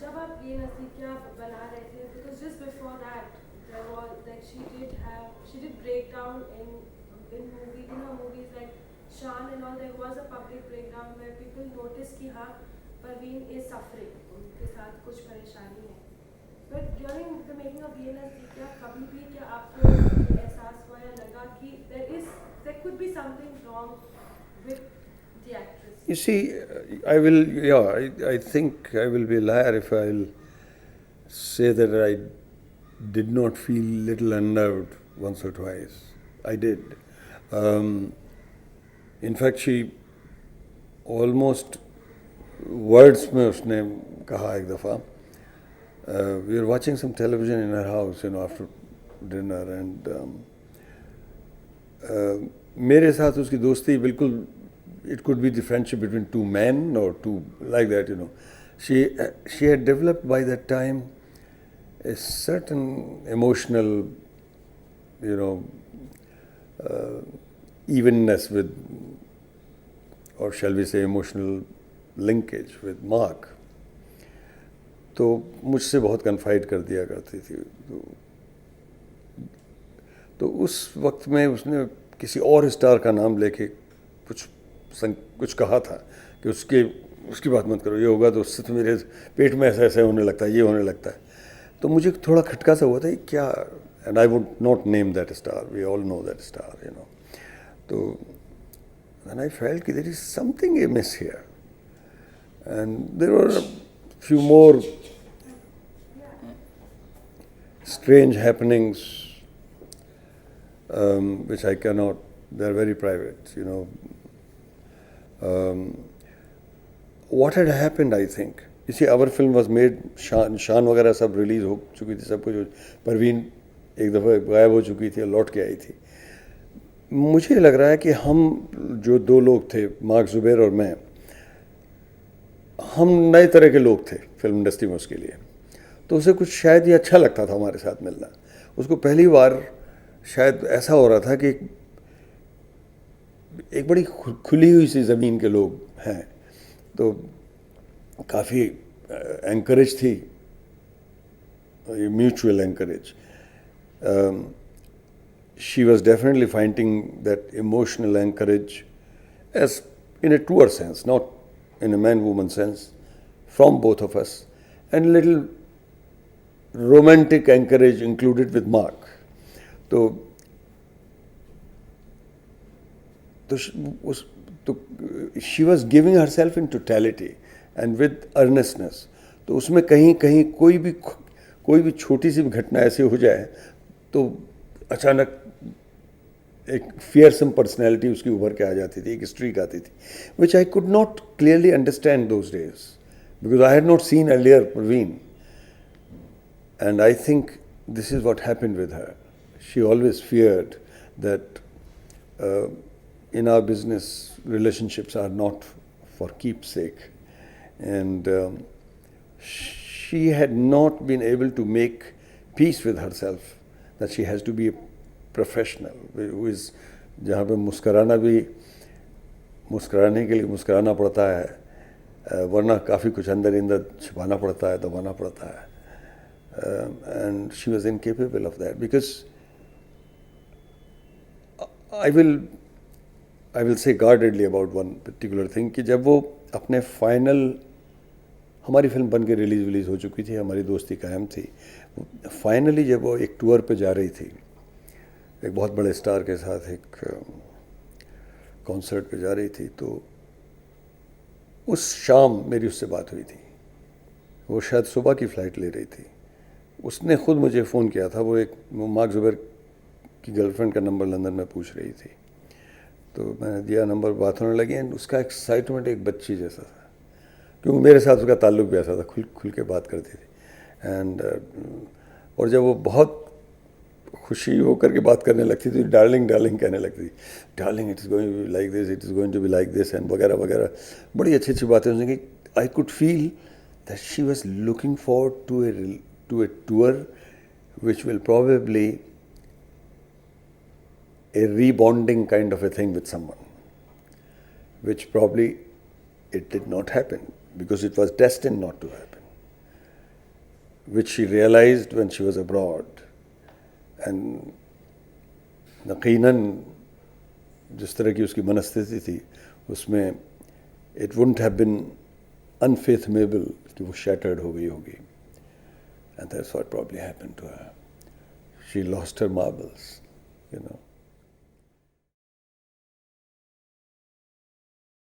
जब आप ये नसीकिया बना रहे थे, because just before that there was like she did breakdown in her movies like Shan and all. There was a public breakdown where people noticed कि हाँ Parveen is suffering, उनके साथ कुछ परेशानी है. But during the making of ये नसीकिया कभी भी क्या आपको एहसास हुआ या लगा कि there could be something wrong with the actress? You see, I think I will be a liar if I'll say that I did not feel little unnerved once or twice. I did. In fact, she almost words में उसने कहा एक दफ़ा. We were watching some television in her house, after dinner, and मेरे साथ उसकी दोस्ती बिल्कुल, it could be the friendship between two men or two like that, She had developed by that time a certain emotional, evenness with, or shall we say, emotional linkage with Mark. तो मुझसे बहुत confide कर दिया करती थी. तो उस वक्त में उसने किसी और स्टार का नाम लेके कुछ कहा था कि उसकी बात मत करो, ये होगा तो उससे तो मेरे पेट में ऐसा ऐसा होने लगता है, ये होने लगता है. तो मुझे थोड़ा खटका सा हुआ था क्या. And I would not name that star, we all know that star, तो एंड आई फेल्ट कि there is something a miss here. And there were few more strange happenings, which I cannot, they're very private, what had happened, I think, you see, our film was made, शान वगैरह सब release हो चुकी थी, सब कुछ. परवीन एक दफ़ा गायब हो चुकी थी, लौट के आई थी. मुझे लग रहा है कि हम जो दो लोग थे, मार्क ज़ुबैर और मैं, हम नए तरह के लोग थे फिल्म इंडस्ट्री में उसके लिए. तो उसे कुछ शायद ये अच्छा लगता था हमारे साथ मिलना. उसको पहली बार शायद ऐसा हो रहा था कि एक बड़ी खुली हुई सी ज़मीन के लोग हैं, तो काफ़ी एंकरेज थी, mutual anchorage. She was definitely finding that emotional anchorage as in a truer sense, not in a man-woman sense, from both of us, and little romantic anchorage included with Mark. So she was giving herself in totality and with earnestness. तो उसमें कहीं कहीं कोई भी छोटी सी भी घटना ऐसी हो जाए तो अचानक एक fearsome personality उसकी उभर के आ जाती थी, एक streak आती थी, which I could not clearly understand those days because I had not seen earlier Parveen. And I think this is what happened with her. She always feared that in our business, relationships are not for keepsake. And she had not been able to make peace with herself, that she has to be a professional who is, जहाँ पे मुस्कराने के लिए मुस्कराना पड़ता है, वरना काफ़ी कुछ अंदर छिपाना पड़ता है, दबाना पड़ता है. And she was incapable of that because I will say guardedly about one particular thing कि जब वो अपने फाइनल, हमारी फिल्म बन के रिलीज़ हो चुकी थी, हमारी दोस्ती कायम थी, फाइनली जब वो एक टूर पे जा रही थी, एक बहुत बड़े स्टार के साथ एक कॉन्सर्ट पे जा रही थी, तो उस शाम मेरी उससे बात हुई थी. वो शायद सुबह की फ़्लाइट ले रही थी. उसने ख़ुद मुझे फ़ोन किया था. वो मार्क ज़ुबैर की गर्लफ्रेंड का नंबर लंदन में पूछ रही थी, तो मैंने दिया नंबर, बात होने लगी. एंड उसका एक्साइटमेंट एक बच्ची जैसा था, क्योंकि मेरे साथ उसका ताल्लुक़ भी ऐसा था, खुल के बात करती थी. एंड और जब वो बहुत खुशी होकर के बात करने लगती थी, डार्लिंग कहने लगती थी, darling it is going to be like this, it is going to be like this, and वगैरह वगैरह, बड़ी अच्छी अच्छी बातें उसने की. I could feel that she was looking forward to a tour which will probably a rebonding kind of a thing with someone, which probably it did not happen because it was destined not to happen. which she realized when she was abroad. And यकीनन जिस तरह की उसकी मनस्थिति थी उसमें it wouldn't have been unfathomable कि वो shattered हो गई होगी. And that's what probably happened to her. She lost her marbles, you know.